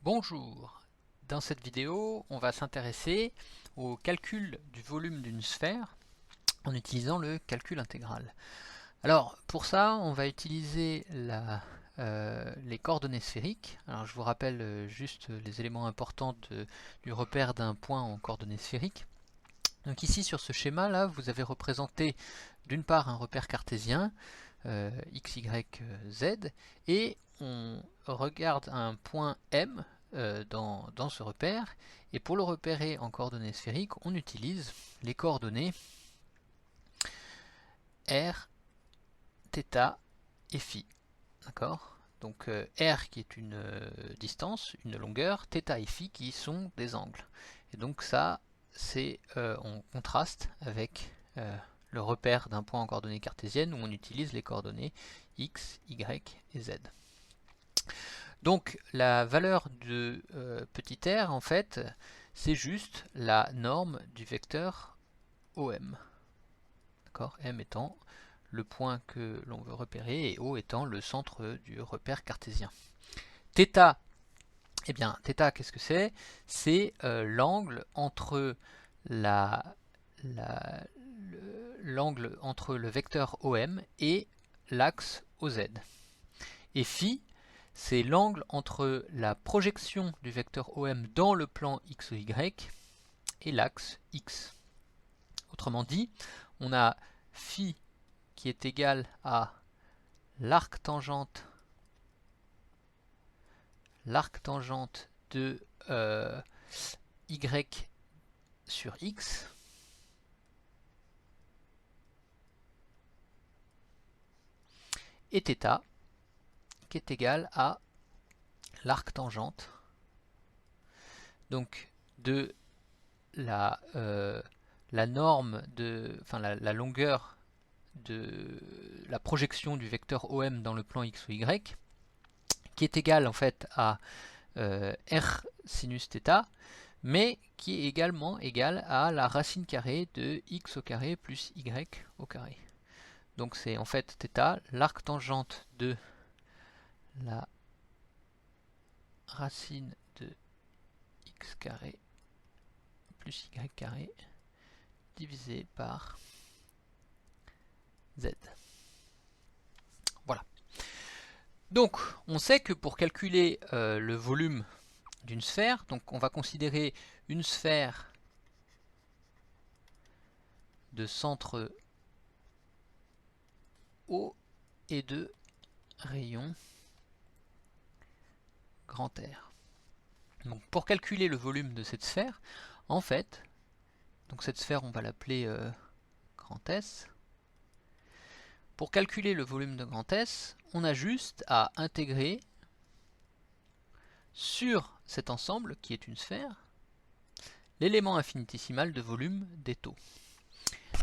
Bonjour, dans cette vidéo on va s'intéresser au calcul du volume d'une sphère en utilisant le calcul intégral. Alors pour ça on va utiliser les coordonnées sphériques. Alors je vous rappelle juste les éléments importants du repère d'un point en coordonnées sphériques. Donc ici sur ce schéma là vous avez représenté d'une part un repère cartésien x, y, z, et on regarde un point M dans ce repère, et pour le repérer en coordonnées sphériques, on utilise les coordonnées r, θ et φ. D'accord? Donc r qui est une distance, une longueur, θ et φ qui sont des angles. Et donc ça, c'est en contraste avec le repère d'un point en coordonnées cartésiennes où on utilise les coordonnées x, y et z. Donc la valeur de petit r, en fait, c'est juste la norme du vecteur OM. D'accord? M étant le point que l'on veut repérer et O étant le centre du repère cartésien. Θ, eh bien, θ, qu'est-ce que c'est? C'est l'angle entre l'angle entre le vecteur OM et l'axe OZ. Et φ, c'est l'angle entre la projection du vecteur OM dans le plan x ou y et l'axe x. Autrement dit, on a φ qui est égal à l'arc tangente de y sur x et θ qui est égal à l'arc tangente donc de la norme de, enfin la longueur de la projection du vecteur OM dans le plan x ou y, qui est égale en fait à r sinus θ, mais qui est également égal à la racine carrée de x au carré plus y au carré. Donc c'est en fait θ, l'arc tangente de la racine de x carré plus y carré divisé par z. Voilà. Donc on sait que pour calculer le volume d'une sphère, donc on va considérer une sphère de centre O et de rayon grand R. Donc pour calculer le volume de cette sphère, en fait, donc cette sphère on va l'appeler grand S. Pour calculer le volume de grand S, on a juste à intégrer sur cet ensemble, qui est une sphère, l'élément infinitésimal de volume des taux.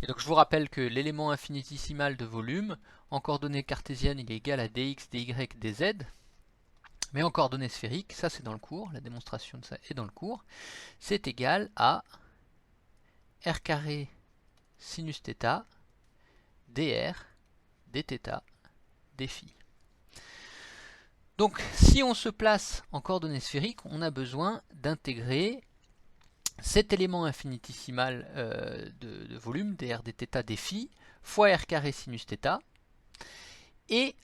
Et donc je vous rappelle que l'élément infinitésimal de volume, en coordonnées cartésiennes, il est égal à dx, dy, dz. Mais en coordonnées sphériques, ça c'est dans le cours, la démonstration de ça est dans le cours, c'est égal à r carré sinus θ dr dθ dφ. Donc si on se place en coordonnées sphériques, on a besoin d'intégrer cet élément infinitésimal de volume, dr dθ dφ, fois r carré sinus θ, et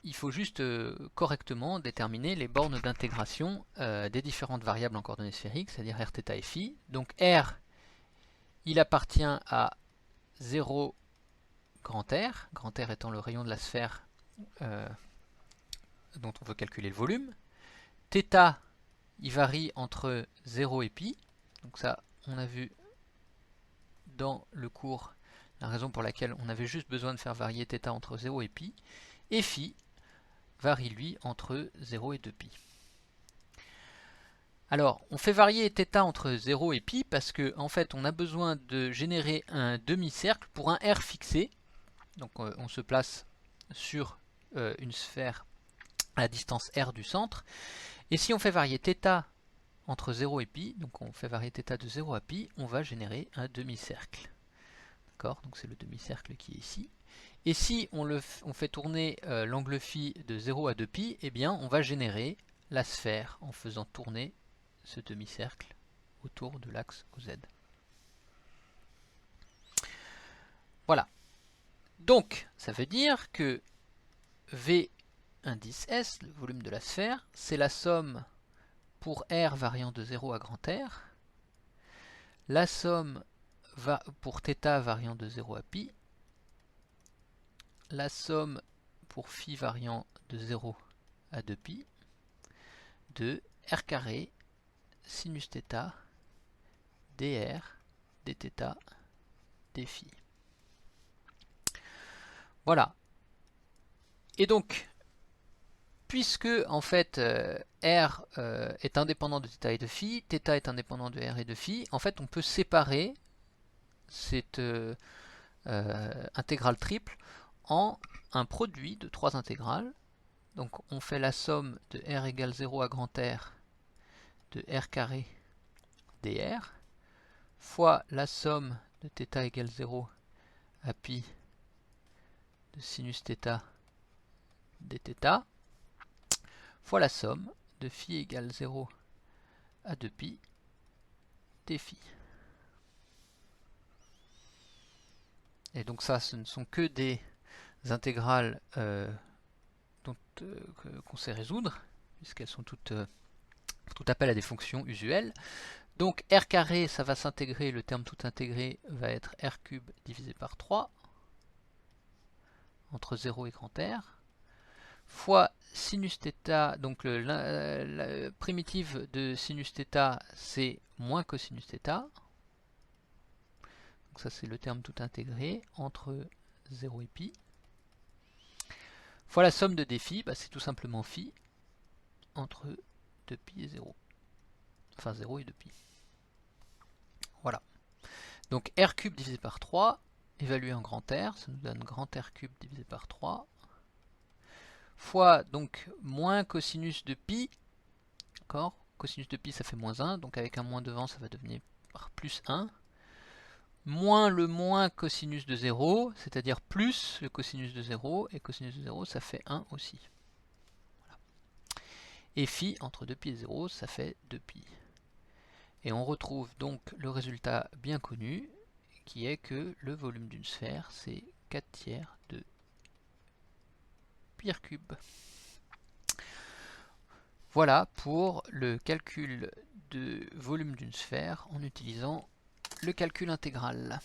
il faut juste correctement déterminer les bornes d'intégration des différentes variables en coordonnées sphériques, c'est-à-dire r, θ et φ. Donc r, il appartient à 0 grand R étant le rayon de la sphère dont on veut calculer le volume. θ, il varie entre 0 et π, donc ça on a vu dans le cours la raison pour laquelle on avait juste besoin de faire varier θ entre 0 et π, et φ varie lui entre 0 et 2π. Alors, on fait varier θ entre 0 et π parce que en fait, on a besoin de générer un demi-cercle pour un R fixé. Donc, on se place sur une sphère à la distance R du centre. Et si on fait varier θ entre 0 et π, donc on fait varier θ de 0 à π, on va générer un demi-cercle. D'accord? Donc c'est le demi-cercle qui est ici. Et si on fait tourner l'angle φ de 0 à 2π, eh bien on va générer la sphère en faisant tourner ce demi-cercle autour de l'axe OZ. Voilà. Donc, ça veut dire que V indice S, le volume de la sphère, c'est la somme pour R variant de 0 à grand R, la somme pour θ variant de 0 à pi, la somme pour phi variant de 0 à 2pi, de R carré sinus θ dr dθ dφ. Voilà. Et donc, puisque en fait R est indépendant de θ et de φ, θ est indépendant de R et de φ, en fait on peut séparer cette intégrale triple en un produit de trois intégrales. Donc on fait la somme de R égale 0 à grand R de R carré dr fois la somme de θ égale 0 à pi de sinus θ dθ fois la somme de φ égale 0 à 2pi dφ. Et donc ça, ce ne sont que des intégrales qu'on sait résoudre, puisqu'elles sont toutes tout appel à des fonctions usuelles. Donc R carré, ça va s'intégrer, le terme tout intégré va être R cube divisé par 3, entre 0 et grand R, fois sinus θ, donc la primitive de sinus θ, c'est moins cosinus θ. Donc ça c'est le terme tout intégré entre 0 et pi. Fois la somme de dφ, c'est tout simplement φ entre 2pi et 0. Enfin 0 et 2pi. Voilà. Donc R cube divisé par 3, évalué en grand R, ça nous donne grand R cube divisé par 3, fois donc moins cosinus de pi, d'accord, cosinus de pi ça fait moins 1, donc avec un moins devant ça va devenir plus 1, moins le moins cosinus de 0, c'est-à-dire plus le cosinus de 0, et cosinus de 0 ça fait 1 aussi. Voilà. Et phi entre 2pi et 0 ça fait 2pi. Et on retrouve donc le résultat bien connu, qui est que le volume d'une sphère, c'est 4 tiers de pi r cube. Voilà pour le calcul de volume d'une sphère en utilisant le calcul intégral.